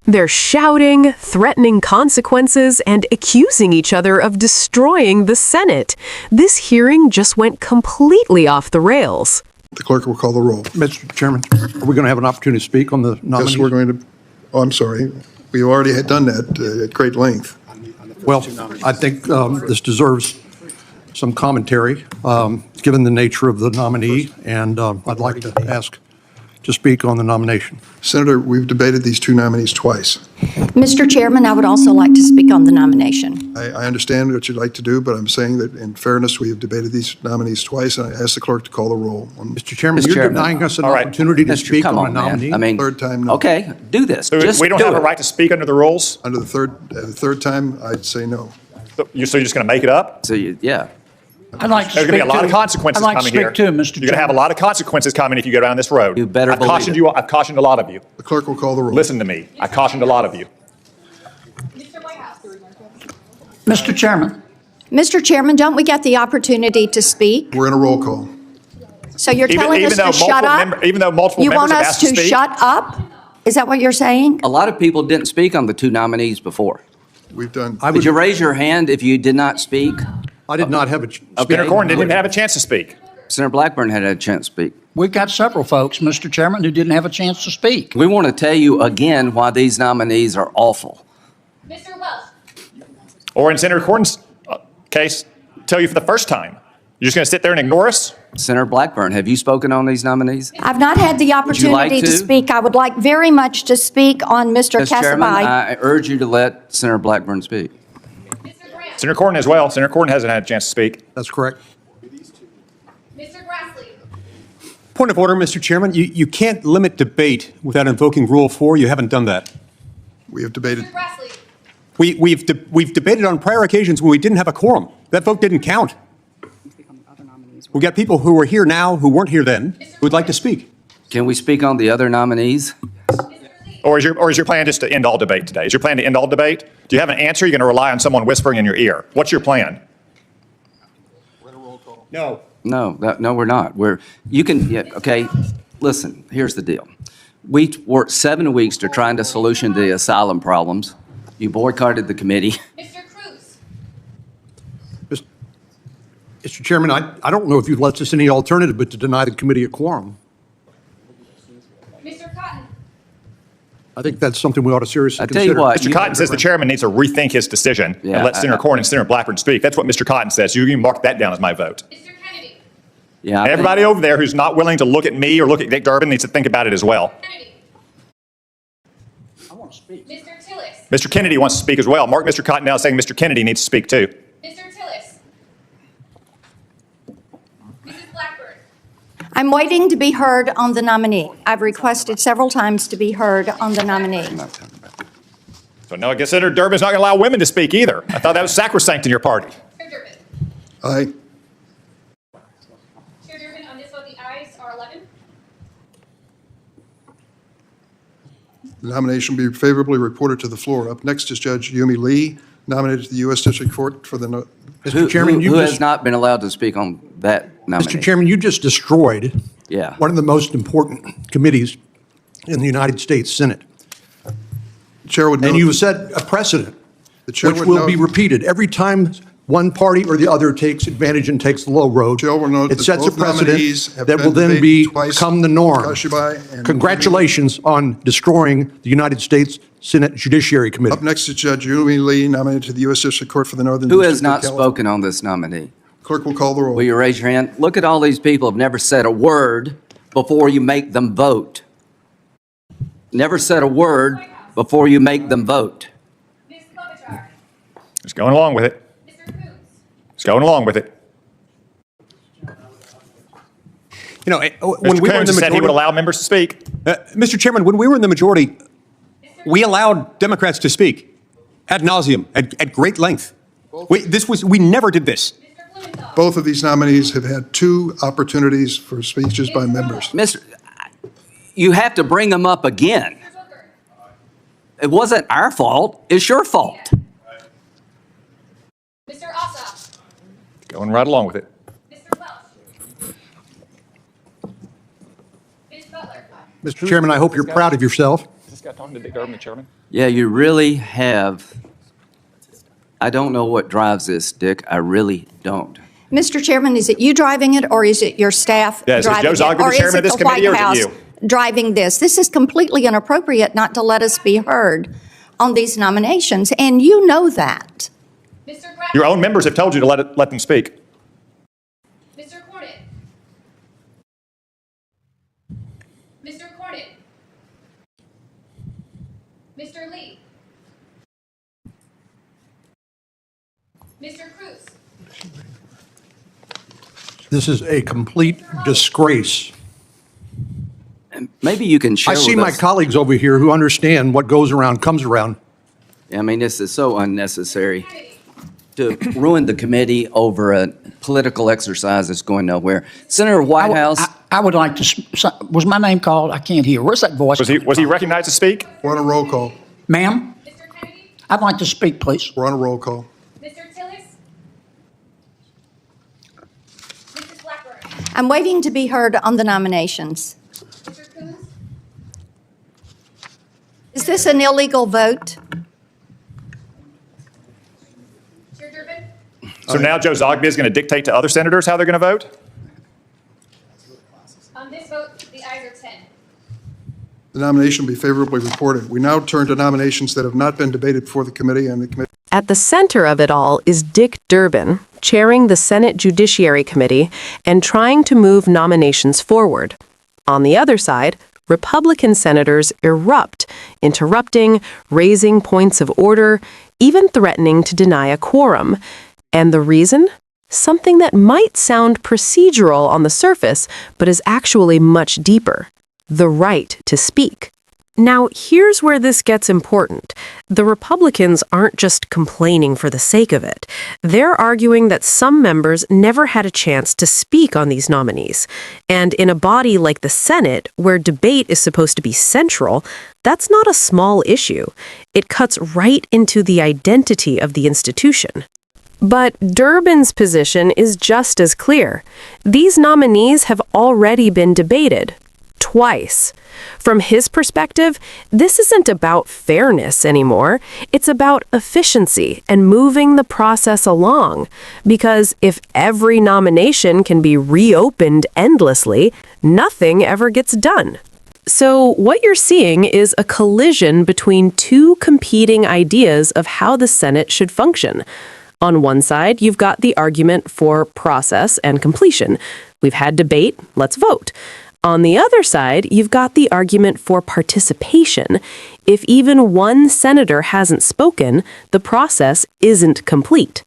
They're shouting, threatening consequences, and accusing each other of destroying the Senate. This hearing just went completely off the rails. The clerk will call the roll. Mr. Chairman, are we going to have an opportunity to speak on the nominees? Yes, we're going to, oh, I'm sorry. We already had done that at great length. Well, I think this deserves some commentary, given the nature of the nominee, and I'd like to ask to speak on the nomination. Senator, we've debated these two nominees twice. Mr. Chairman, I would also like to speak on the nomination. I understand what you'd like to do, but I'm saying that in fairness, we have debated these nominees twice, and I ask the clerk to call the roll. Mr. Chairman, Mr. you're Chairman. denying us an All right. opportunity to Mr. speak come on a on, man. nominee? I mean, Third time, no. Okay, do this. So Just we don't do have it. a right to speak under the rules? Under the third time, I'd say no. So you're just going to make it up? So, yeah. I'd like to There's going to be a lot of consequences I'd like coming to here. speak too, Mr. You're going to have a Chairman. lot of consequences coming if you go down this road. You better I've believe cautioned it. you. I've cautioned a lot of you. The clerk will call the roll. Listen to me. I cautioned a lot of you. Mr. Chairman, Mr. Chairman, don't we get the opportunity to speak? We're in a roll call. So you're telling Even us though to shut up? even though multiple You members want have us asked to to speak. shut up? Is that what you're saying? A lot of people didn't speak on the two nominees before. We've done. Would you raise your hand if you did not speak? I did not have a. Senator Corn didn't even have a chance to speak. Senator Blackburn had a chance to speak. we've got several folks, Mr. Chairman, who didn't have a chance to speak. We want to tell you again why these nominees are awful. Mr. Welch. Or in Senator Corn's case, tell you for the first time. You're just going to sit there and ignore us? Senator Blackburn, have you spoken on these nominees? I've not had the you like opportunity to to? speak. I would like very much to speak on Mr. Mr. Chairman, Casaby. I urge you to let Senator Blackburn speak. Mr. Grant. Senator Corn as well. Senator Corn hasn't had a chance to speak. That's correct. Mr. Grassley. Point of order, Mr. Chairman. You can't limit debate without invoking Rule 4. You haven't done that. We have debated. Mr. Grassley. We've debated on prior occasions when we didn't have a quorum. That vote didn't count. We've got people who are here now who weren't here then who would like to speak. Can we speak on the other nominees? Mr. Lee. Or is your plan just to end all debate today? Is your plan to end all debate? Do you have an answer? You're going to rely on someone whispering in your ear. What's your plan? No. No, we're not. Okay, listen, here's the deal. We worked 7 weeks to trying to solution the asylum problems. You boycotted the committee. Mr. Cruz. Mr. Chairman, I don't know if you've left us any alternative but to deny the committee a quorum. Mr. Cotton. I think that's something we ought to seriously I tell consider. you what. Mr. Cotton says the chairman needs to rethink his decision Yeah, and let Senator Corn and Senator Blackburn speak. That's what Mr. Cotton says. You can mark that down as my vote. Mr. Kennedy. Yeah, I And think- everybody over there who's not willing to look at me or look at Dick Durbin needs to think about it as well. Kennedy. I want to speak. Mr. Tillis. Mr. Kennedy wants to speak as well. Mark Mr. Cotton down saying Mr. Kennedy needs to speak too. Mr. Tillis. Mrs. Blackburn. I'm waiting to be heard on the nominee. I've requested several times to be heard on the nominee. So no, I guess Senator Durbin's not going to allow women to speak either. I thought that was sacrosanct in your party. Chair Durbin. Aye. Chair Durbin, on this vote, the ayes are 11. The nomination will be favorably reported to the floor. Up next is Judge Yumi Lee, nominated to the U.S. District Court for the. Mr. Chairman, who has not been allowed to speak on that nominee? Mr. Chairman, you just destroyed Yeah. one of the most important committees in the United States Senate. The chair would note. And you set a precedent, The chair which would will be note- repeated every time one party or the other takes advantage and takes the low road. Chair will note It that sets a both nominees precedent have that been will then debated twice become the norm. Kashibai and- Congratulations on destroying the United States Senate Judiciary Committee. Up next is Judge Yumi Lee, nominated to the U.S. District Court for the Northern Who District has of not California. spoken on this nominee? Clerk will call the roll. Will you raise your hand? Look at all these people who have never said a word before you make them vote. Never said a word before you make them vote. Ms. Klobuchar. Just going along with it. Mr. Coons. Just going along with it. You know, when Mr. we were in Coons the said he would majority, allow members to speak. Mr. Chairman, when we were in the majority, we allowed Democrats to speak ad nauseum at great length. We never did this. Mr. Blumenthal. Both of these nominees have had 2 opportunities for speeches by members. Mr. You have to bring them up again. Mr. Booker. It wasn't our fault. It's your fault. Mr. Ossoff. Going right along with it. Mr. Welch. Ms. Butler. Mr. Chairman, I hope you're proud of yourself. guy talking to Dick Durbin, the chairman? Yeah, you really have. I don't know what drives this, Dick. I really don't. Mr. Chairman, is it you driving it, or is it your staff Yeah, is driving Joe Zogby it? the Or is chairman it of this the White committee, or is it House you? driving this? This is completely inappropriate not to let us be heard on these nominations, and you know that. Mr. Graff. Your own members have told you to let them speak. Mr. Cornyn. Mr. Cornyn. Mr. Lee. Mr. Cruz. This is a complete disgrace. Maybe you can share I with us. see my colleagues over here who understand what goes around comes around. I mean, this is so unnecessary to ruin the committee over a political exercise that's going nowhere. Senator Whitehouse. I would like to, was my name called? I can't hear. Where's that voice? Was he recognized to speak? We're on a roll call. Ma'am, Mr. Kennedy. I'd like to speak, please. We're on a roll call. Mr. Tillis. Mrs. Blackburn. I'm waiting to be heard on the nominations. Mr. Coons. Is this an illegal vote? Chair Durbin. So now Joe Zogby is going to dictate to other senators how they're going to vote? On this vote, the ayes are 10. The nomination will be favorably reported. We now turn to nominations that have not been debated before the committee and the committee. At the center of it all is Dick Durbin, chairing the Senate Judiciary Committee and trying to move nominations forward. On the other side, Republican senators erupt, interrupting, raising points of order, even threatening to deny a quorum. And the reason? Something that might sound procedural on the surface, but is actually much deeper: the right to speak. Now, here's where this gets important. The Republicans aren't just complaining for the sake of it. They're arguing that some members never had a chance to speak on these nominees. And in a body like the Senate, where debate is supposed to be central, that's not a small issue. It cuts right into the identity of the institution. But Durbin's position is just as clear. These nominees have already been debated. Twice. From his perspective, this isn't about fairness anymore. It's about efficiency and moving the process along. Because if every nomination can be reopened endlessly, nothing ever gets done. So what you're seeing is a collision between two competing ideas of how the Senate should function. On one side, you've got the argument for process and completion. We've had debate, let's vote. On the other side, you've got the argument for participation. If even one senator hasn't spoken, the process isn't complete.